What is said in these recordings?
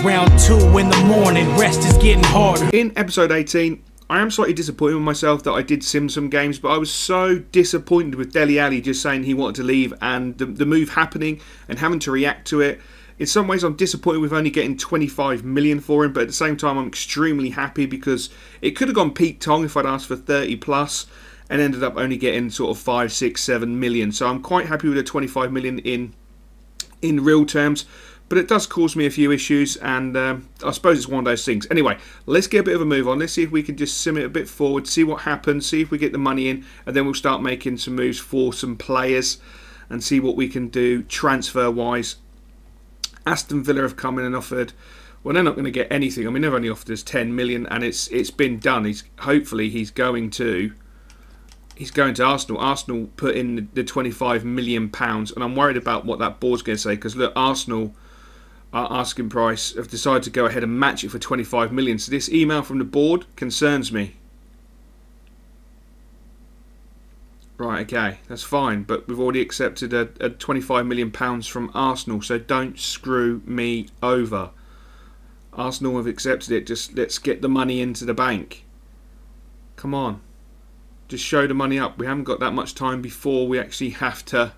around 2 in the morning, rest is getting harder. In episode 18, I am slightly disappointed with myself that I did sim some games, but I was so disappointed with Dele Alli just saying he wanted to leave and the move happening and having to react to it. In some ways, I'm disappointed with only getting 25 million for him, but at the same time, I'm extremely happy because it could have gone Pete Tong if I'd asked for 30 plus and ended up only getting sort of 5, 6, 7 million. So I'm quite happy with the 25 million in real terms. But it does cause me a few issues, and I suppose it's one of those things. Anyway, let's get a bit of a move on. Let's see if we can just sim it a bit forward, see what happens, see if we get the money in, and then we'll start making some moves for some players and see what we can do transfer-wise. Aston Villa have come in and offered, well, they're not going to get anything. I mean, they've only offered us 10 million, and it's been done. Hopefully he's going to Arsenal. Arsenal put in the 25 million pounds, and I'm worried about what that board's going to say because look, Arsenal. Our asking price have decided to go ahead and match it for 25 million. So this email from the board concerns me. Right, okay, that's fine, but we've already accepted a 25 million pounds from Arsenal, so don't screw me over. Arsenal have accepted it. Just let's get the money into the bank. Come on, just show the money up. We haven't got that much time before we actually have to.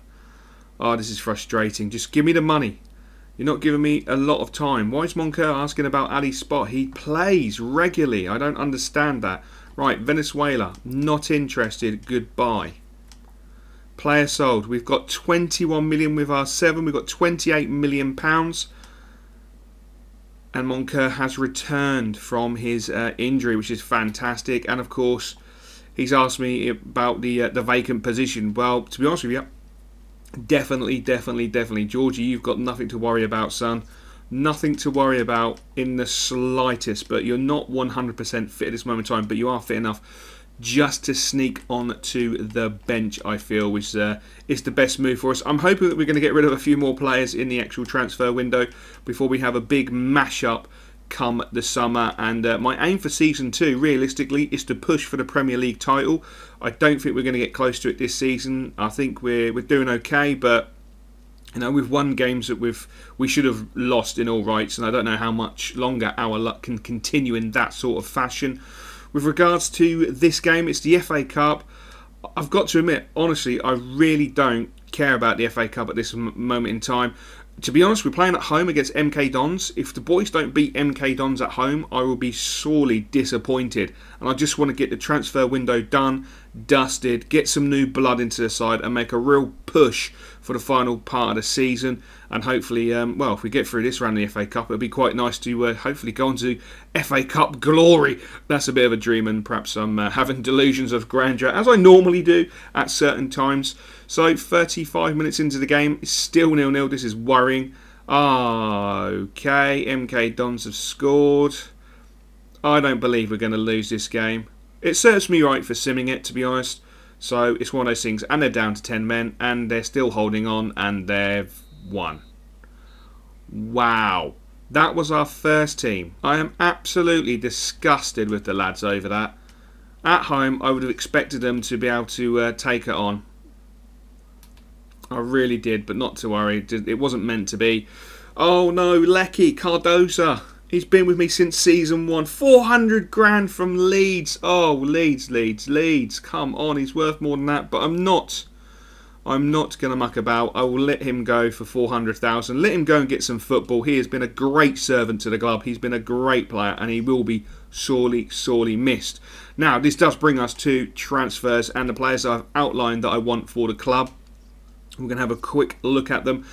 Oh, this is frustrating. Just give me the money. You're not giving me a lot of time. Why is Moncur asking about Ali's spot? He plays regularly. I don't understand that. Right, Venezuela. Not interested. Goodbye. Player sold. We've got 21 million with our 7. We've got 28 million pounds. And Moncur has returned from his injury, which is fantastic. And of course, he's asked me about the vacant position. Well, to be honest with you, definitely. Georgie, you've got nothing to worry about, son. Nothing to worry about in the slightest. But you're not 100% fit at this moment in time. But you are fit enough just to sneak on to the bench, I feel, which is the best move for us. I'm hoping that we're going to get rid of a few more players in the actual transfer window before we have a big mash-up come the summer. And my aim for Season 2, realistically, is to push for the Premier League title. I don't think we're going to get close to it this season. I think we're doing okay, but you know, we've won games that we should have lost in all rights, and I don't know how much longer our luck can continue in that sort of fashion. With regards to this game, it's the FA Cup. I've got to admit, honestly, I really don't care about the FA Cup at this moment in time. To be honest, we're playing at home against MK Dons. If the boys don't beat MK Dons at home, I will be sorely disappointed. And I just want to get the transfer window done, dusted, get some new blood into the side and make a real push for the final part of the season. And hopefully, well, if we get through this round of the FA Cup, it'll be quite nice to hopefully go on to FA Cup glory. That's a bit of a dream, and perhaps I'm having delusions of grandeur, as I normally do at certain times. So 35 minutes into the game, it's still 0-0. This is worrying. Okay, MK Dons have scored. I don't believe we're going to lose this game. It serves me right for simming it, to be honest. So it's one of those things, and they're down to 10 men, and they're still holding on, and they've won. Wow. That was our first team. I am absolutely disgusted with the lads over that. At home, I would have expected them to be able to take it on. I really did, but not to worry. It wasn't meant to be. Oh no, Lecky, Cardosa. He's been with me since Season 1. 400 grand from Leeds. Oh, Leeds. Come on, he's worth more than that. But I'm not going to muck about. I will let him go for 400,000. Let him go and get some football. He has been a great servant to the club. He's been a great player, and he will be sorely missed. Now, this does bring us to transfers and the players I've outlined that I want for the club. We're going to have a quick look at them.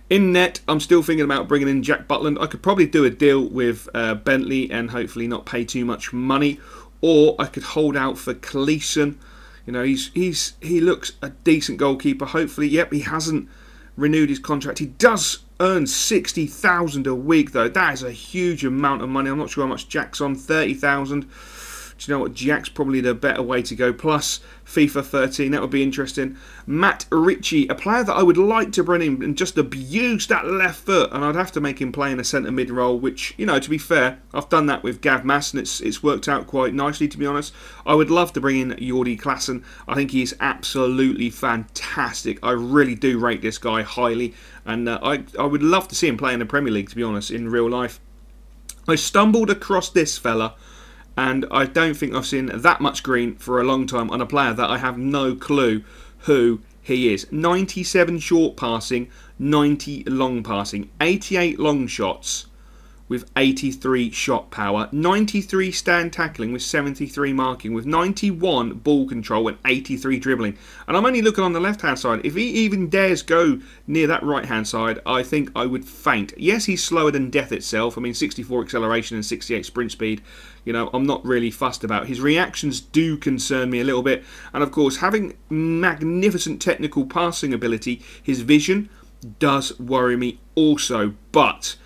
In net, I'm still thinking about bringing in Jack Butland. I could probably do a deal with Bentley and hopefully not pay too much money. Or I could hold out for Colchester. You know, he looks a decent goalkeeper. Hopefully, yep, he hasn't renewed his contract. He does earn 60,000 a week, though. That is a huge amount of money. I'm not sure how much Jack's on. 30,000. Do you know what? Jack's probably the better way to go. Plus FIFA 13, that would be interesting. Matt Ritchie, a player that I would like to bring in and just abuse that left foot, and I'd have to make him play in a centre mid role, which, you know, to be fair, I've done that with Gav Mass and it's worked out quite nicely, to be honest. I would love to bring in Jordi Klaassen. I think he is absolutely fantastic. I really do rate this guy highly, and I would love to see him play in the Premier League, to be honest, in real life. I stumbled across this fella, and I don't think I've seen that much green for a long time on a player that I have no clue who he is. 97 short passing, 90 long passing, 88 long shots with 83 shot power, 93 stand tackling with 73 marking, with 91 ball control and 83 dribbling. And I'm only looking on the left hand side. If he even dares go near that right hand side, I think I would faint. Yes, he's slower than death itself. I mean, 64 acceleration and 68 sprint speed. You know, I'm not really fussed about. His reactions do concern me a little bit. And of course, having magnificent technical passing ability, his vision does worry me also. But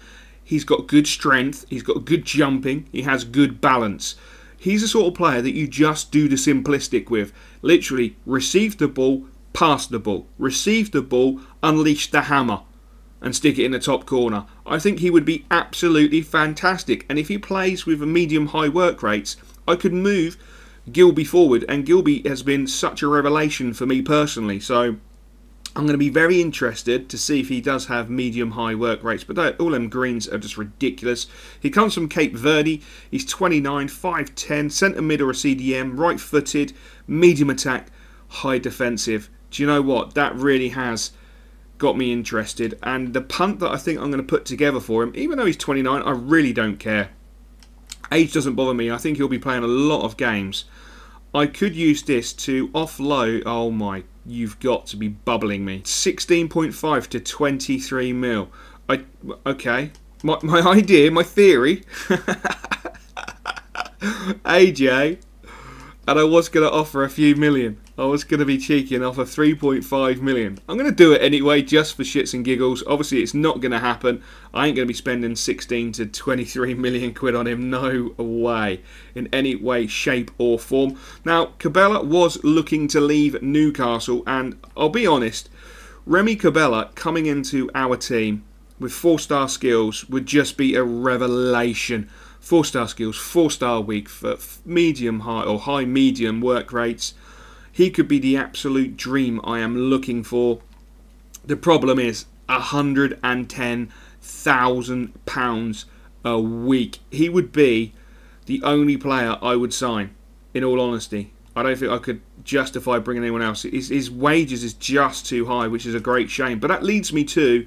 he's got good strength, he's got good jumping, he has good balance. He's the sort of player that you just do the simplistic with. Literally, receive the ball, pass the ball. Receive the ball, unleash the hammer and stick it in the top corner. I think he would be absolutely fantastic. And if he plays with a medium-high work rates, I could move Gilby forward. And Gilby has been such a revelation for me personally. So I'm going to be very interested to see if he does have medium-high work rates. But all them greens are just ridiculous. He comes from Cape Verde. He's 29, 5'10", centre mid or a CDM, right-footed, medium attack, high defensive. Do you know what? That really has got me interested. And the punt that I think I'm going to put together for him, even though he's 29, I really don't care. Age doesn't bother me. I think he'll be playing a lot of games. I could use this to offload. Oh my, you've got to be bubbling me. 16.5 to 23 mil. Okay. My idea, my theory. AJ. And I was going to offer a few million. I was going to be cheeky and offer 3.5 million. I'm going to do it anyway, just for shits and giggles. Obviously, it's not going to happen. I ain't going to be spending 16 to 23 million quid on him. No way. In any way, shape or form. Now, Cabella was looking to leave Newcastle. And I'll be honest, Remy Cabella coming into our team with 4-star skills would just be a revelation. 4-star skills, 4-star weak for medium-high or high-medium work rates. He could be the absolute dream I am looking for. The problem is £110,000 a week. He would be the only player I would sign, in all honesty. I don't think I could justify bringing anyone else. His wages is just too high, which is a great shame. But that leads me to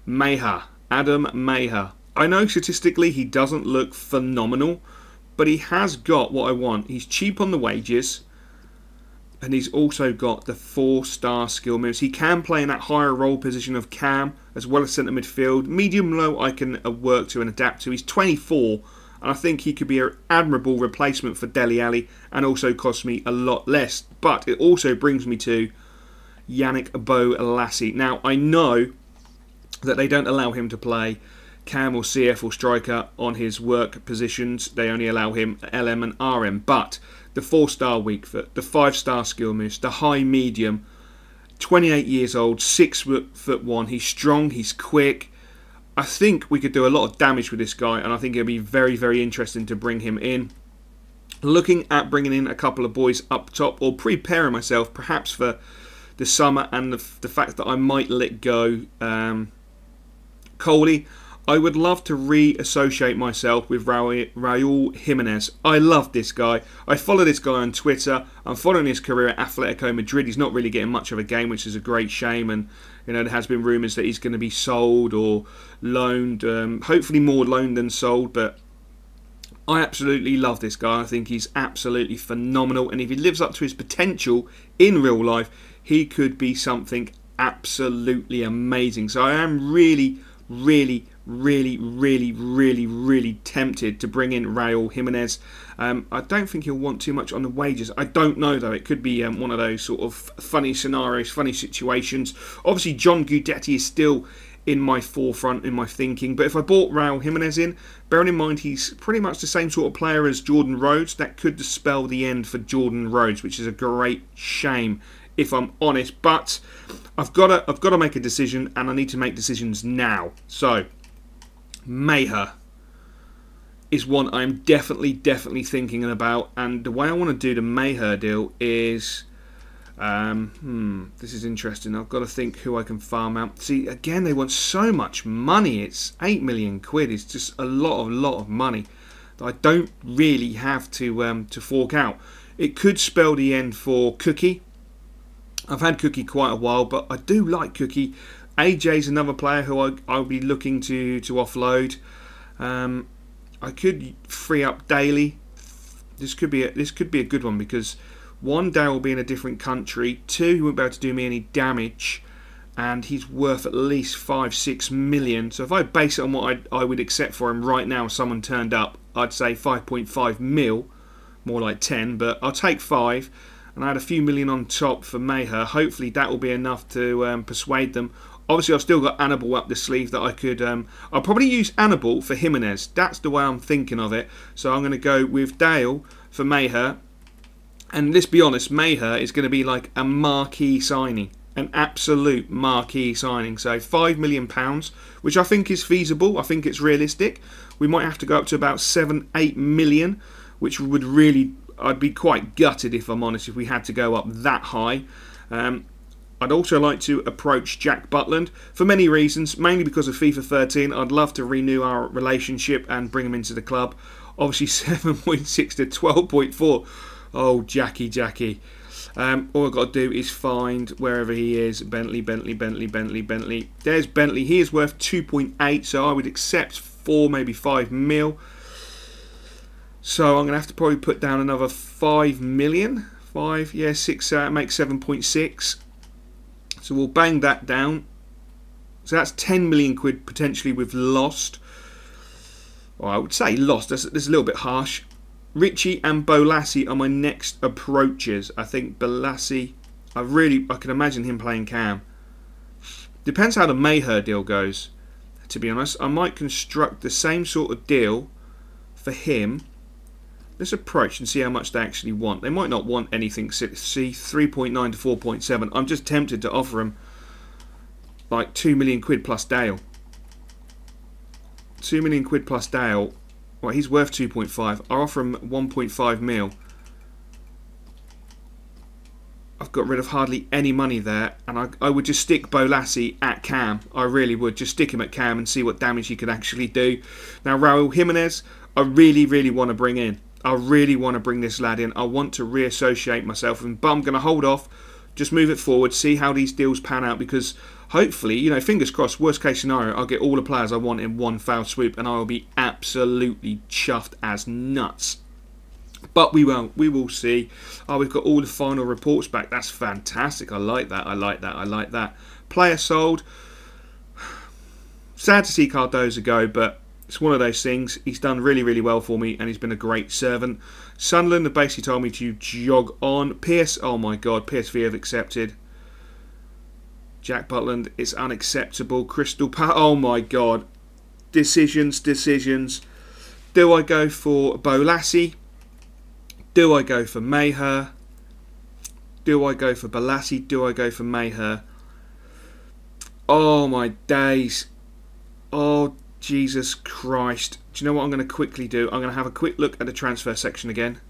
Maher, Adam Maher. I know statistically he doesn't look phenomenal, but he has got what I want. He's cheap on the wages. And he's also got the 4-star skill moves. He can play in that higher role position of cam, as well as centre midfield. Medium-low I can work to and adapt to. He's 24, and I think he could be an admirable replacement for Dele Alli, and also cost me a lot less. But it also brings me to Yannick Bolasie. Now, I know that they don't allow him to play cam or CF or striker on his work positions. They only allow him LM and RM. But the 4-star weak foot, the 5-star skill moves, the high medium, 28 years old, 6'1", he's strong, he's quick. I think we could do a lot of damage with this guy, and I think it'll be very, very interesting to bring him in. Looking at bringing in a couple of boys up top, or preparing myself perhaps for the summer and the fact that I might let go Coley. I would love to reassociate myself with Raul Jimenez. I love this guy. I follow this guy on Twitter. I'm following his career at Atletico Madrid. He's not really getting much of a game, which is a great shame. And you know, there has been rumours that he's going to be sold or loaned. Hopefully more loaned than sold. But I absolutely love this guy. I think he's absolutely phenomenal. And if he lives up to his potential in real life, he could be something absolutely amazing. So I am really tempted to bring in Raul Jimenez. I don't think he'll want too much on the wages. I don't know though. It could be one of those sort of funny scenarios, funny situations. Obviously, John Guidetti is still in my forefront, in my thinking. But if I bought Raul Jimenez in, bearing in mind he's pretty much the same sort of player as Jordan Rhodes, that could dispel the end for Jordan Rhodes, which is a great shame, if I'm honest. But I've got to make a decision, and I need to make decisions now. So Maher is one I'm definitely thinking about, and the way I want to do the Maher deal is This is interesting. I've got to think who I can farm out. See, again, they want so much money. It's 8 million quid. It's just a lot of money that I don't really have to fork out. It could spell the end for Cookie. I've had Cookie quite a while, but I do like Cookie. AJ's another player who I'll be looking to offload. I could free up Daly. This could be a good one because 1, Dale will be in a different country. 2, he won't be able to do me any damage, and he's worth at least 5-6 million. So if I base it on what I would accept for him right now, if someone turned up, I'd say 5.5 mil, more like 10, but I'll take 5. And I had a few million on top for Mayher. Hopefully that will be enough to persuade them. Obviously, I've still got Annabelle up the sleeve that I could... I'll probably use Annabelle for Jimenez. That's the way I'm thinking of it. So I'm going to go with Dale for Mayher. And let's be honest, Mayher is going to be like a marquee signing. An absolute marquee signing. So £5 million, which I think is feasible. I think it's realistic. We might have to go up to about 7-8 million, which would really... I'd be quite gutted, if I'm honest, if we had to go up that high. I'd also like to approach Jack Butland for many reasons, mainly because of FIFA 13. I'd love to renew our relationship and bring him into the club. Obviously 7.6 to 12.4. Oh, Jackie. All I've got to do is find wherever he is. Bentley. There's Bentley. He is worth 2.8, so I would accept 4, maybe 5 mil. So I'm going to have to probably put down another 5 million. 5, yeah, 6, make 7.6. So we'll bang that down. So that's 10 million quid potentially we've lost. Well, I would say lost. That's a little bit harsh. Richie and Bolassi are my next approaches. I think Bolassi, I can imagine him playing Cam. Depends how the Mayher deal goes, to be honest. I might construct the same sort of deal for him. Let's approach and see how much they actually want. They might not want anything. See, 3.9 to 4.7. I'm just tempted to offer him like 2 million quid plus Dale. 2 million quid plus Dale. Well, he's worth 2.5. I'll offer him 1.5 mil. I've got rid of hardly any money there, and I would just stick Bolassi at Cam. I really would. Just stick him at Cam and see what damage he could actually do. Now, Raul Jimenez, I really want to bring in. I really want to bring this lad in. I want to reassociate myself with him, but I'm going to hold off, just move it forward, see how these deals pan out, because hopefully, you know, fingers crossed, worst case scenario, I'll get all the players I want in one foul swoop, and I will be absolutely chuffed as nuts. But we will see. Oh, we've got all the final reports back. That's fantastic. I like that. Player sold. Sad to see Cardozo go, but it's one of those things. He's done really well for me, and he's been a great servant. Sunderland have basically told me to jog on. Pierce, oh my God, PSV have accepted. Jack Butland, it's unacceptable. Crystal Palace, oh my God. Decisions. Do I go for Bolassi? Do I go for Mayher? Do I go for Bolassi? Do I go for Mayher? Oh my days. Oh Jesus Christ. Do you know what I'm going to quickly do? I'm going to have a quick look at the transfer section again.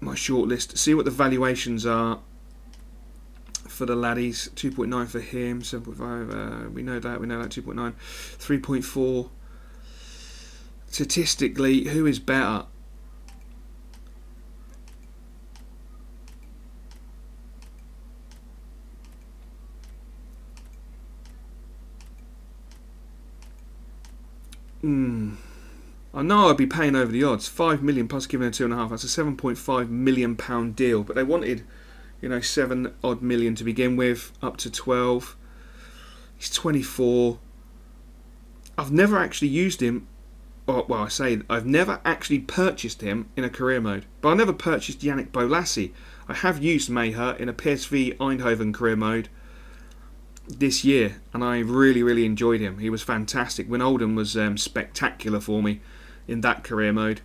My shortlist. See what the valuations are for the laddies. 2.9 for him. 7.5. We know that. 2.9. 3.4. Statistically, who is better? I know I'd be paying over the odds. 5 million plus giving her 2.5. That's a 7.5 million pound deal. But they wanted, you know, 7 odd million to begin with, up to 12. He's 24. I've never actually used him. Well, I say I've never actually purchased him in a career mode. But I never purchased Yannick Bolassi. I have used Mayher in a PSV Eindhoven career mode this year, and I really enjoyed him. He was fantastic. Wijnaldum was spectacular for me in that career mode.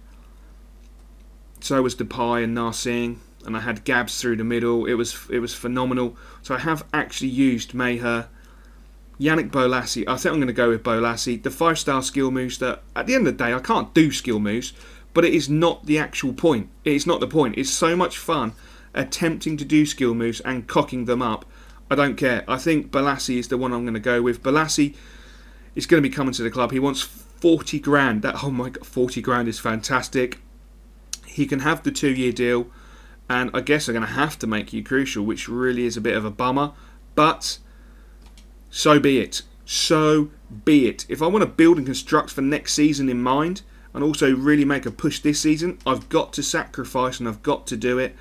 So was Depay and Narsing, and I had Gabs through the middle. It was phenomenal. So I have actually used Mayher. Yannick Bolassi, I think I'm going to go with Bolassi. The 5-star skill moves that, at the end of the day, I can't do skill moves, but it is not the actual point. It's not the point. It's so much fun attempting to do skill moves and cocking them up. I don't care. I think Balassi is the one I'm going to go with. Balassi is going to be coming to the club. He wants 40 grand. That, oh my god, 40 grand is fantastic. He can have the 2-year deal, and I guess I'm going to have to make you crucial, which really is a bit of a bummer, but so be it. So be it. If I want to build and construct for next season in mind, and also really make a push this season, I've got to sacrifice, and I've got to do it.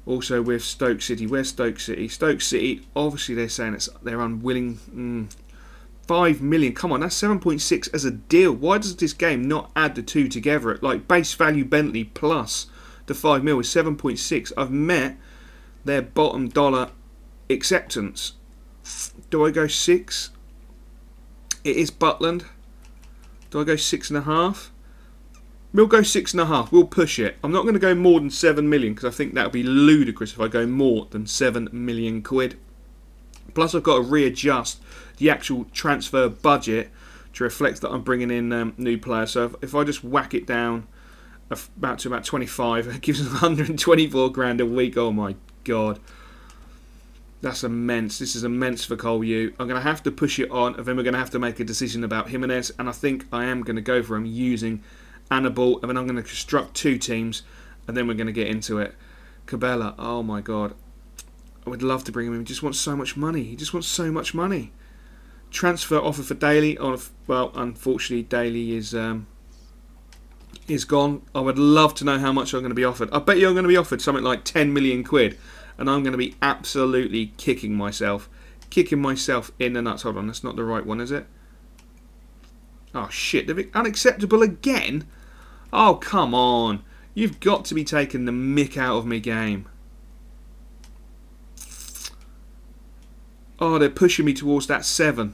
Also with Stoke City. Where's Stoke City? Stoke City, obviously they're saying they're unwilling. 5 million. Come on, that's 7.6 as a deal. Why does this game not add the two together? Like base value Bentley plus the 5 mil is 7.6. I've met their bottom dollar acceptance. Do I go 6? It is Butland. Do I go 6.5? We'll go 6.5. We'll push it. I'm not going to go more than 7 million because I think that would be ludicrous if I go more than 7 million quid. Plus I've got to readjust the actual transfer budget to reflect that I'm bringing in new players. So if I just whack it down about 25, it gives us 124 grand a week. Oh my god. That's immense. This is immense for Cole U. I'm going to have to push it on, and then we're going to have to make a decision about Jimenez, and I think I am going to go for him using Annabelle, and then I'm going to construct 2 teams, and then we're going to get into it. Cabela, oh my god. I would love to bring him in. He just wants so much money. He just wants so much money. Transfer offer for Daly. Well, unfortunately, Daly is gone. I would love to know how much I'm going to be offered. I bet you I'm going to be offered something like 10 million quid. And I'm going to be absolutely kicking myself. Kicking myself in the nuts. Hold on, that's not the right one, is it? Oh, shit. They're unacceptable again? Oh, come on. You've got to be taking the mick out of me, game. Oh, they're pushing me towards that 7.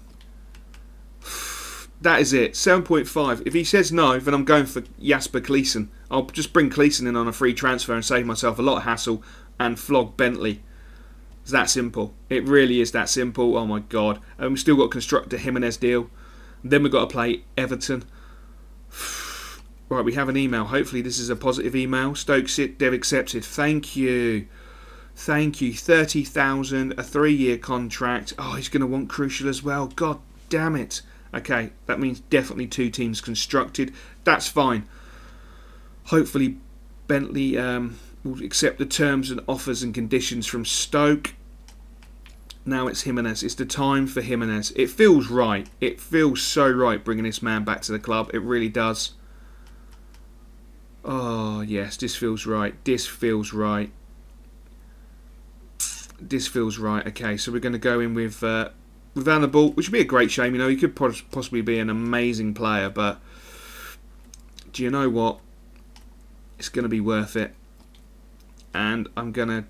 That is it. 7.5. If he says no, then I'm going for Jasper Kleeson. I'll just bring Kleeson in on a free transfer and save myself a lot of hassle and flog Bentley. It's that simple. It really is that simple. Oh my god. And we've still got to construct a Jimenez deal. Then we've got to play Everton. Right, we have an email. Hopefully this is a positive email. Stoke City, they've accepted. Thank you. Thank you. 30,000, a 3-year contract. Oh, he's going to want crucial as well. God damn it. Okay, that means definitely 2 teams constructed. That's fine. Hopefully Bentley will accept the terms and offers and conditions from Stoke. Now it's Jimenez. It's the time for Jimenez. It feels right. It feels so right bringing this man back to the club. It really does. Oh, yes, this feels right. This feels right. This feels right. Okay, so we're going to go in with Annabelle, which would be a great shame. You know, he could possibly be an amazing player, but do you know what? It's going to be worth it. And I'm going to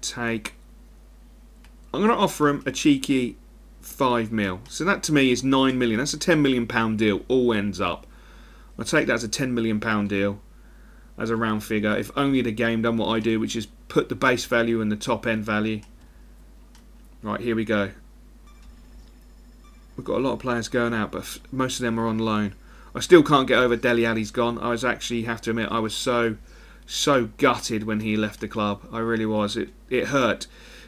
offer him a cheeky 5 mil. So that to me is 9 million. That's a 10 million pound deal. All ends up. I'll take that as a 10 million pound deal as a round figure. If only the game done what I do, which is put the base value and the top end value. Right, here we go. We've got a lot of players going out, but most of them are on loan. I still can't get over Dele Alli's gone. I was actually, have to admit, I was so gutted when he left the club. I really was. It hurt.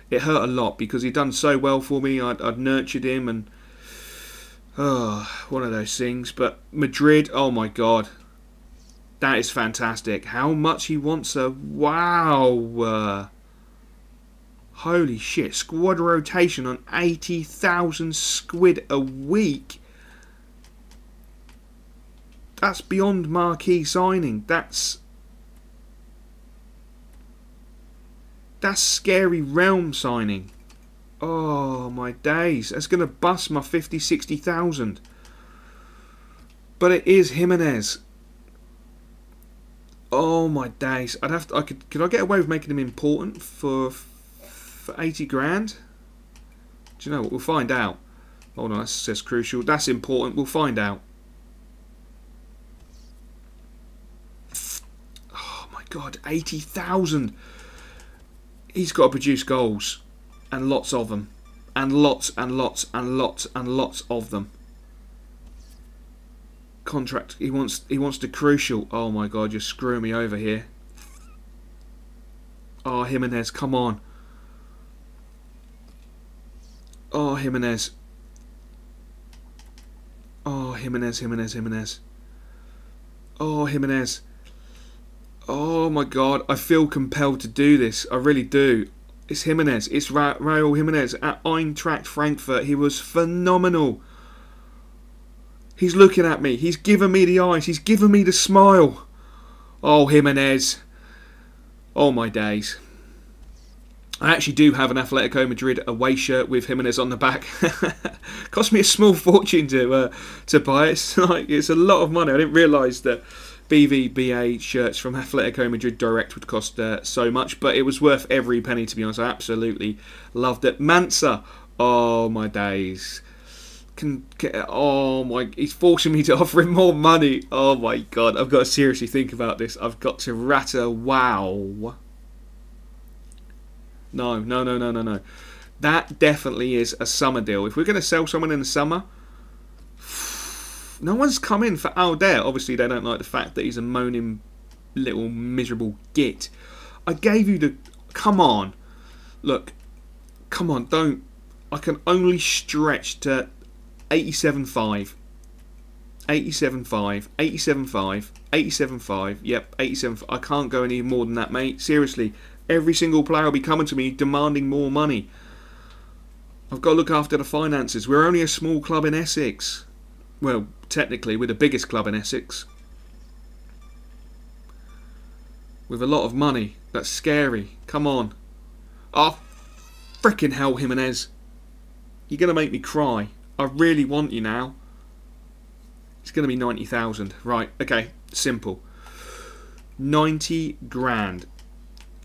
It hurt a lot because he'd done so well for me. I'd nurtured him, and one of those things. But Madrid, oh my god, that is fantastic. How much he wants a wow. Holy shit, squad rotation on 80,000 squid a week. That's beyond marquee signing. That's scary realm signing. Oh my days. That's going to bust my 50, 60,000. But it is Jimenez. Oh my days. Could I get away with making him important for 80 grand? Do you know what? We'll find out. Hold on, that says crucial. That's important. We'll find out. Oh my god, 80,000. He's got to produce goals. And lots of them. And lots and lots and lots and lots of them. Contract. He wants to crucial. Oh my god, you're screwing me over here. Oh, Jimenez, come on. Oh, Jimenez. Oh, Jimenez. Oh, Jimenez. Oh my god, I feel compelled to do this. I really do. It's Jimenez. It's Raúl Jimenez at Eintracht Frankfurt. He was phenomenal. He's looking at me. He's giving me the eyes. He's giving me the smile. Oh, Jimenez. Oh, my days. I actually do have an Atletico Madrid away shirt with Jimenez on the back. Cost me a small fortune to buy it. It's a lot of money. I didn't realise that BVBA shirts from Atletico Madrid Direct would cost so much, but it was worth every penny, to be honest. I absolutely loved it. Mansa. Oh, my days. Oh my, he's forcing me to offer him more money. Oh my god, I've got to seriously think about this. I've got to wow. No. That definitely is a summer deal. If we're going to sell someone in the summer, no one's come in for Alder. Obviously they don't like the fact that he's a moaning little miserable git. I gave you the... Come on. Look. Come on, don't... I can only stretch to 87.5. 87.5. 87.5. 87.5. Yep, 87.5. I can't go any more than that, mate. Seriously. Every single player will be coming to me demanding more money. I've got to look after the finances. We're only a small club in Essex. Well, technically, we're the biggest club in Essex. With a lot of money. That's scary. Come on. Oh, frickin' hell, Jimenez. You're going to make me cry. I really want you now. It's going to be 90,000. Right, okay. Simple. 90 grand.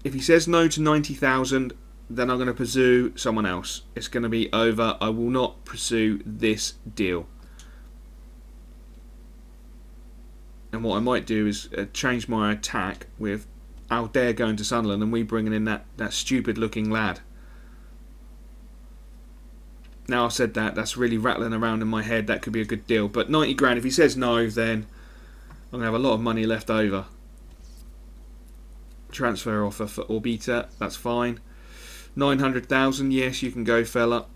If he says no to 90,000, then I'm going to pursue someone else. It's going to be over. I will not pursue this deal. And what I might do is change my attack with Alder going to Sunderland and we bringing in that stupid looking lad. Now I've said that, that's really rattling around in my head. That could be a good deal. But 90 grand, if he says no, then I'm going to have a lot of money left over. Transfer offer for Orbita, that's fine. 900,000, yes, you can go, fella.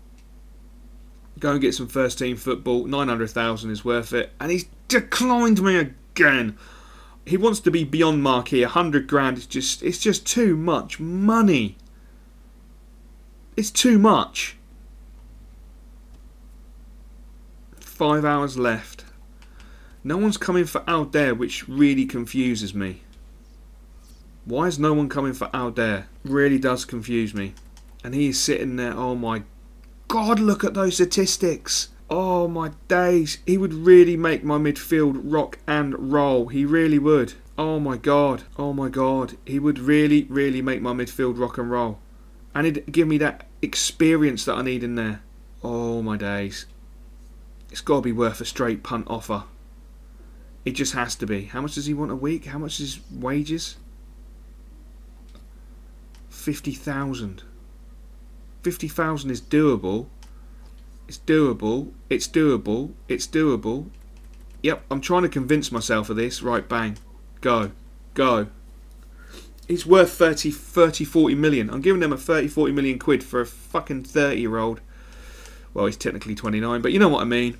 Go and get some first team football. 900,000 is worth it. And he's declined me again. He wants to be beyond marquee. 100 grand is it's just too much money. It's too much. 5 hours left. No one's coming for Alder, which really confuses me. Why is no one coming for Alder? Really does confuse me. And he is sitting there. Oh my god, look at those statistics. Oh my days. He would really make my midfield rock and roll. He really would. Oh my god. Oh my god. He would really, really make my midfield rock and roll. And he'd give me that experience that I need in there. Oh my days. It's got to be worth a straight punt offer. It just has to be. How much does he want a week? How much is his wages? 50,000. 50,000 is doable. It's doable. It's doable. It's doable. Yep, I'm trying to convince myself of this. Right, bang. Go. Go. He's worth 40 million. I'm giving them a 40 million quid for a fucking 30-year-old. Well, he's technically 29, but you know what I mean.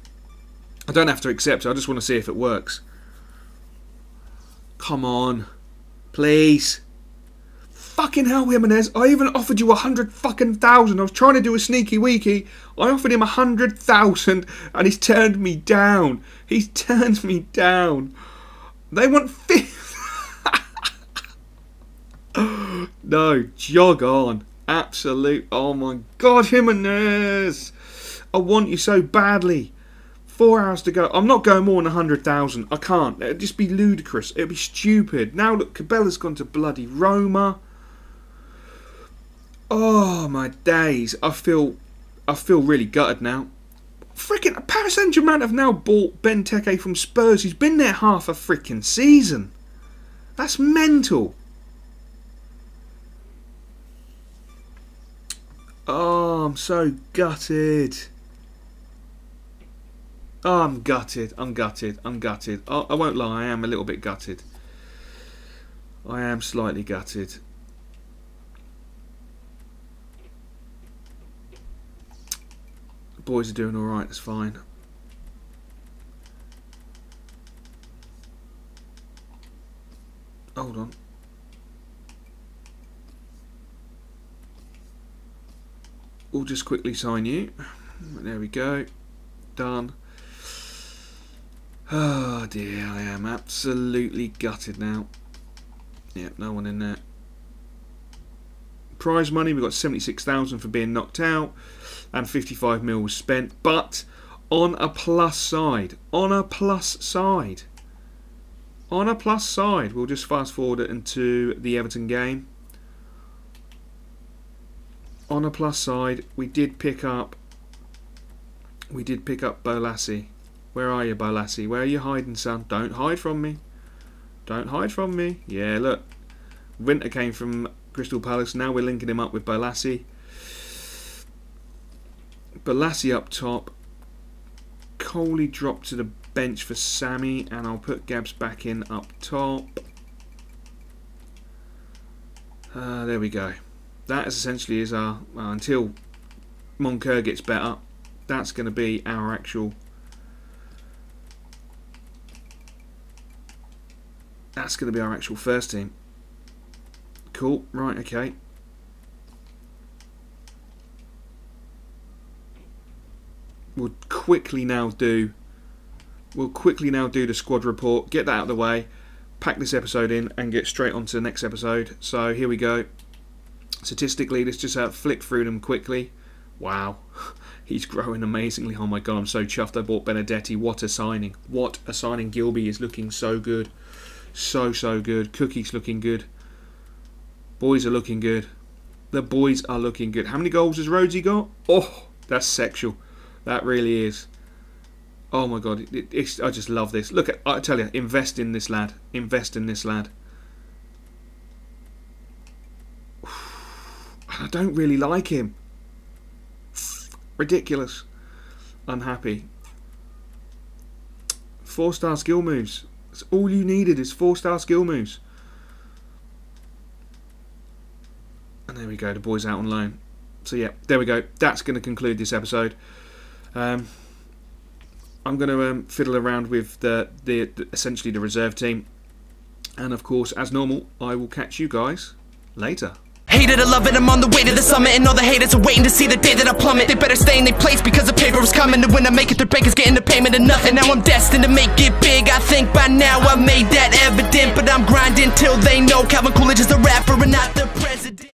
I don't have to accept it. I just want to see if it works. Come on. Please. Fucking hell, Jimenez. I even offered you 100,000. I was trying to do a sneaky weeky. I offered him 100,000 and he's turned me down. He's turned me down. They want 50. No, jog on. Absolute. Oh my god, Jimenez. I want you so badly. 4 hours to go. I'm not going more than 100,000. I can't. It'd just be ludicrous. It'd be stupid. Now look, Cabella's gone to bloody Roma. Oh my days. I feel really gutted now. Freaking Paris Saint-Germain have now bought Benteke from Spurs. He's been there half a freaking season. That's mental. Oh, I'm so gutted. Oh, I'm gutted. I'm gutted. I'm gutted. Oh, I won't lie. I am a little bit gutted. I am slightly gutted. The boys are doing all right. That's fine. Hold on. We'll just quickly sign you. There we go. Done. Oh dear, I am absolutely gutted now. Yep, no one in there. Prize money, we got 76,000 for being knocked out, and 55 mil was spent. But on a plus side, we'll just fast forward it into the Everton game. On a plus side, we did pick up Bolassi. Where are you, Bolassi? Where are you hiding, son? Don't hide from me. Don't hide from me. Yeah, look. Winter came from Crystal Palace. Now we're linking him up with Bolassi. Bolassi up top. Coley dropped to the bench for Sammy, and I'll put Gabs back in up top. There we go. That essentially is our until Moncur gets better. That's going to be our actual. That's going to be our actual first team. Cool. Right. Okay. We'll quickly now do the squad report. Get that out of the way. Pack this episode in and get straight on to the next episode. So here we go. Statistically, let's just flick through them quickly. Wow. He's growing amazingly. Oh my god, I'm so chuffed I bought Benedetti. What a signing. What a signing. Gilby is looking so good. So good. Cookie's looking good. Boys are looking good. The boys are looking good. How many goals has Rhodesy got? Oh, that's sexual. That really is. Oh my god. I just love this. Look, I tell you, invest in this lad. Invest in this lad. I don't really like him. Ridiculous. Unhappy. 4-star skill moves. That's all you needed is 4-star skill moves. And there we go. The boys out on loan. So yeah, there we go. That's going to conclude this episode. I'm going to fiddle around with the essentially the reserve team. And of course, as normal, I will catch you guys later. Hated or love it, I'm on the way to the summit, and all the haters are waiting to see the day that I plummet. They better stay in their place because the paper is coming, and when I make it, their bankers getting the payment of nothing. Now I'm destined to make it big. I think by now I made that evident, but I'm grinding till they know Calvin Coolidge is a rapper and not the president.